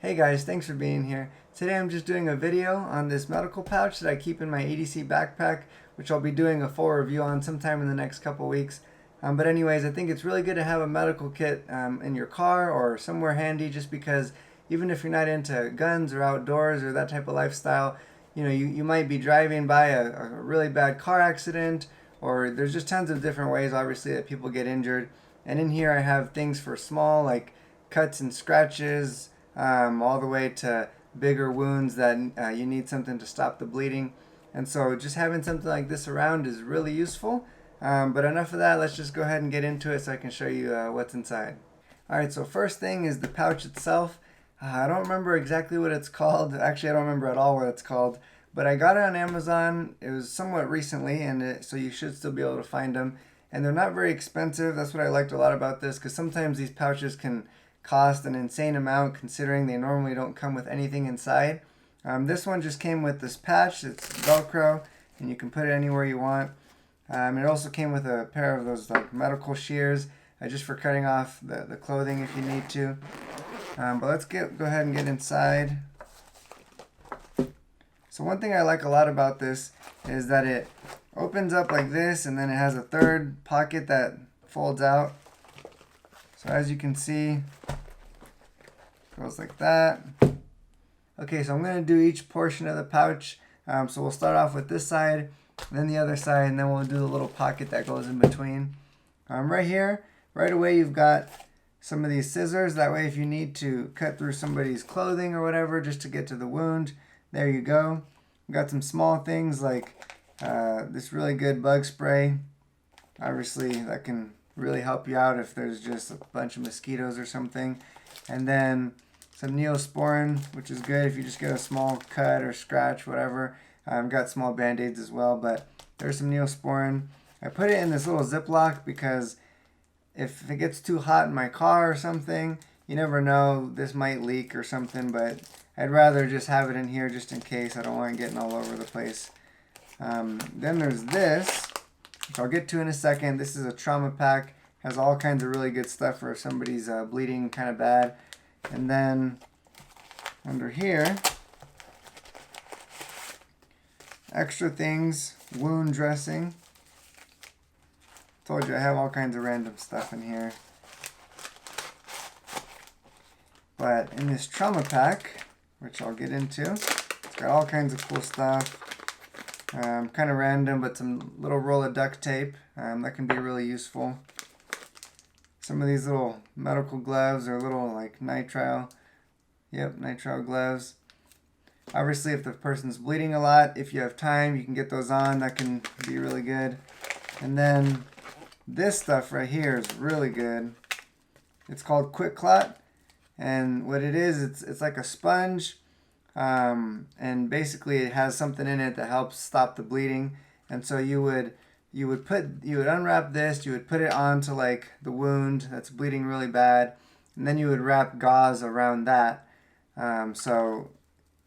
Hey guys, thanks for being here. Today I'm just doing a video on this medical pouch that I keep in my EDC backpack, which I'll be doing a full review on sometime in the next couple weeks. But anyways, I think it's really good to have a medical kit in your car or somewhere handy, just because even if you're not into guns or outdoors or that type of lifestyle, you might be driving by a really bad car accident, or there's just tons of different ways obviously that people get injured. And in here I have things for small, like cuts and scratches, all the way to bigger wounds that you need something to stop the bleeding. And so just having something like this around is really useful. But enough of that, let's just go ahead and get into it so I can show you what's inside. Alright, so first thing is the pouch itself. I don't remember exactly what it's called. Actually, I don't remember at all what it's called. But I got it on Amazon. It was somewhat recently, and so you should still be able to find them. And they're not very expensive. That's what I liked a lot about this, because sometimes these pouches can cost an insane amount considering they normally don't come with anything inside. This one just came with this patch. It's Velcro, and you can put it anywhere you want. It also came with a pair of those like medical shears, just for cutting off the clothing if you need to. But let's go ahead and get inside. So one thing I like a lot about this is that it opens up like this, and then it has a third pocket that folds out. So as you can see, it goes like that. Okay, so I'm going to do each portion of the pouch. So we'll start off with this side, then the other side, and then we'll do the little pocket that goes in between. Right here, right away you've got some of these scissors. That way if you need to cut through somebody's clothing or whatever just to get to the wound, there you go. We've got some small things like this really good bug spray. Obviously that can really help you out if there's just a bunch of mosquitoes or something. And then some Neosporin, which is good if you just get a small cut or scratch, whatever. I've got small band-aids as well, but there's some Neosporin. I put it in this little Ziploc because if it gets too hot in my car or something, you never know, this might leak or something, but I'd rather just have it in here just in case. I don't want it getting all over the place. Then there's this, which I'll get to in a second. This is a trauma pack. Has all kinds of really good stuff for if somebody's bleeding kind of bad. And then under here, extra things, wound dressing. Told you I have all kinds of random stuff in here. But in this trauma pack, which I'll get into, it's got all kinds of cool stuff. Kind of random, but some little roll of duct tape that can be really useful. Some of these little medical gloves are little like nitrile. Yep, nitrile gloves. Obviously, if the person's bleeding a lot, if you have time, you can get those on. That can be really good. And then this stuff right here is really good. It's called Quick Clot. And what it is, it's like a sponge. And basically it has something in it that helps stop the bleeding. And so you would unwrap this, you would put it onto like the wound that's bleeding really bad, and then you would wrap gauze around that. So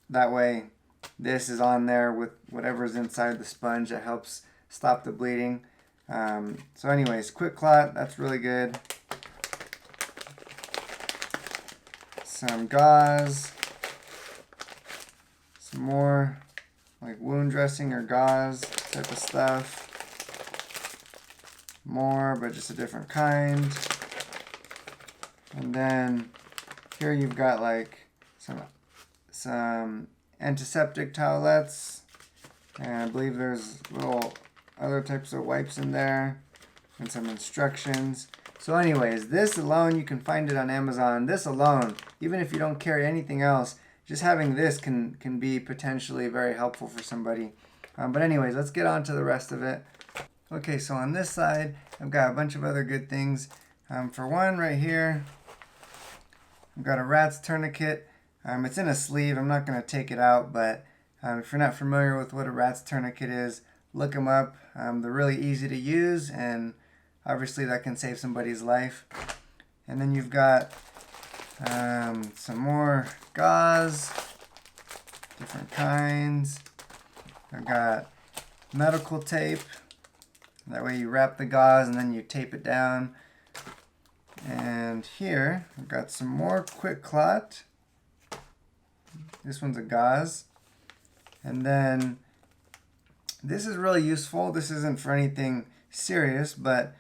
that way this is on there with whatever's inside the sponge that helps stop the bleeding. So anyways, Quick Clot, that's really good. Some gauze. Some more like wound dressing or gauze type of stuff. More, but just a different kind. And then here you've got like some antiseptic towelettes, and I believe there's little other types of wipes in there, and some instructions. So anyways, this alone, you can find it on Amazon. This alone, even if you don't carry anything else, just having this can be potentially very helpful for somebody. But anyways, let's get on to the rest of it. Okay, so on this side, I've got a bunch of other good things. For one, right here, I've got a rat's tourniquet. It's in a sleeve. I'm not going to take it out, but if you're not familiar with what a rat's tourniquet is, look them up. They're really easy to use, and obviously that can save somebody's life. And then you've got some more gauze, different kinds. I've got medical tape. That way you wrap the gauze and then you tape it down. And here I've got some more Quick Clot. This one's a gauze. And then this is really useful. This isn't for anything serious, but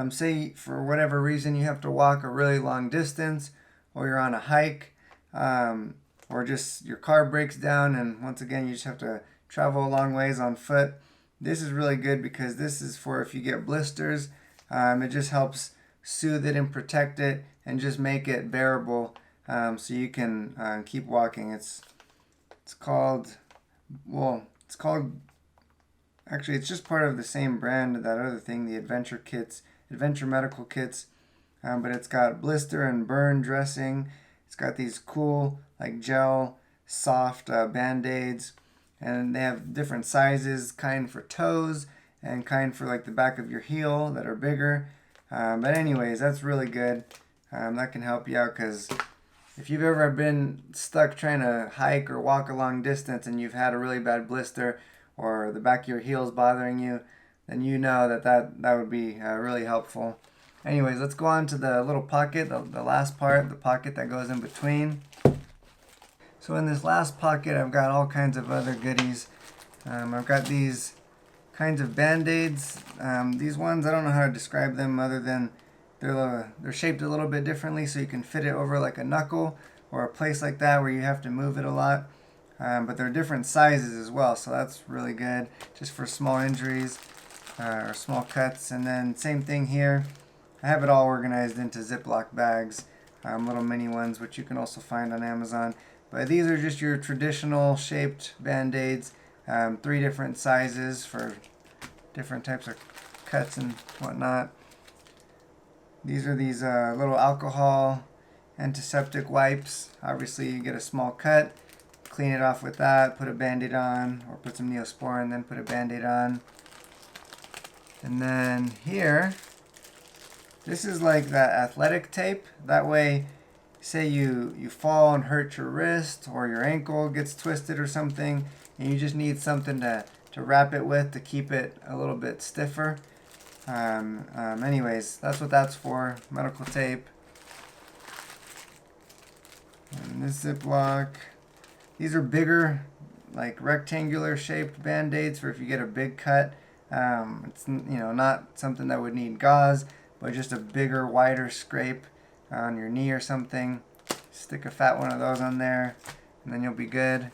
say for whatever reason you have to walk a really long distance, or you're on a hike, or just your car breaks down, and once again you just have to travel a long ways on foot. This is really good because this is for if you get blisters. It just helps soothe it and protect it and just make it bearable, so you can keep walking. It's called, well, it's called, actually it's just part of the same brand, that other thing, the Adventure Medical Kits, but it's got blister and burn dressing. It's got these cool like gel soft band-aids, and they have different sizes, kind for toes and kind for like the back of your heel that are bigger. But anyways, that's really good. That can help you out, because if you've ever been stuck trying to hike or walk a long distance and you've had a really bad blister, or the back of your heel's bothering you, then you know that would be really helpful. Anyways, let's go on to the little pocket, the last part, the pocket that goes in between. So in this last pocket, I've got all kinds of other goodies. I've got these kinds of band-aids. These ones, I don't know how to describe them other than they're shaped a little bit differently, so you can fit it over like a knuckle or a place like that where you have to move it a lot. But they're different sizes as well, so that's really good just for small injuries or small cuts. And then same thing here. I have it all organized into Ziploc bags, little mini ones, which you can also find on Amazon. But these are just your traditional shaped band-aids, 3 different sizes for different types of cuts and whatnot. These are these little alcohol antiseptic wipes. Obviously you get a small cut, clean it off with that, put a band-aid on, or put some Neosporin, then put a band-aid on. And then here, this is like that athletic tape. That way, say you fall and hurt your wrist, or your ankle gets twisted or something, and you just need something to wrap it with to keep it a little bit stiffer. Anyways, that's what that's for, medical tape. And this Ziploc. These are bigger, like rectangular shaped band-aids for if you get a big cut. It's not something that would need gauze, but just a bigger, wider scrape on your knee or something. Stick a fat one of those on there, and then you'll be good.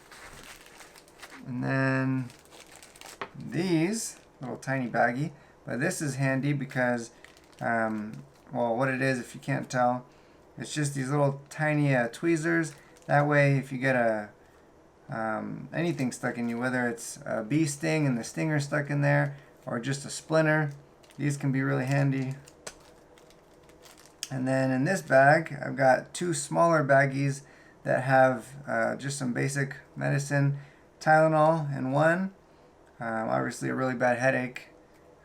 And then these, little tiny baggie, but this is handy because, well, what it is, if you can't tell, it's just these little tiny tweezers. That way, if you get anything stuck in you, whether it's a bee sting and the stinger stuck in there, or just a splinter, these can be really handy. And then in this bag, I've got 2 smaller baggies that have just some basic medicine, Tylenol in one, obviously a really bad headache,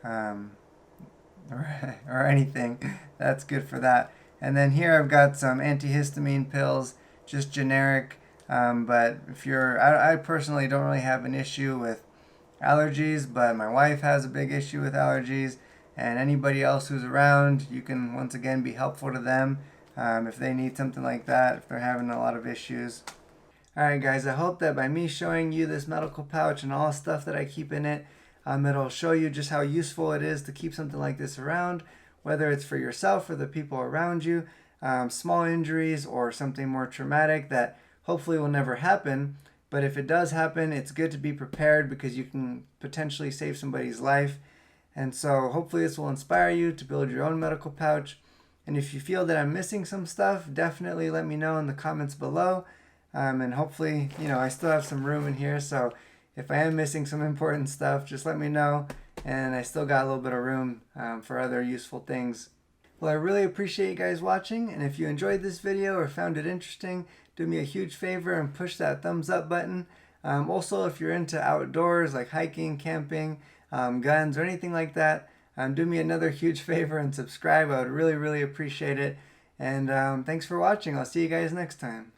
or anything, that's good for that. And then here I've got some antihistamine pills, just generic, but if I personally don't really have an issue with allergies, but my wife has a big issue with allergies, and anybody else who's around, you can once again be helpful to them if they need something like that, if they're having a lot of issues. Alright guys, I hope that by me showing you this medical pouch and all the stuff that I keep in it, it'll show you just how useful it is to keep something like this around, whether it's for yourself or the people around you, small injuries or something more traumatic that hopefully will never happen. But if it does happen, it's good to be prepared because you can potentially save somebody's life. And so hopefully this will inspire you to build your own medical pouch. And if you feel that I'm missing some stuff, definitely let me know in the comments below. And hopefully, I still have some room in here. So if I am missing some important stuff, just let me know. And I still got a little bit of room for other useful things. Well, I really appreciate you guys watching. And if you enjoyed this video or found it interesting, do me a huge favor and push that thumbs up button. Also, if you're into outdoors like hiking, camping, guns, or anything like that, do me another huge favor and subscribe. I would really, really appreciate it. And thanks for watching. I'll see you guys next time.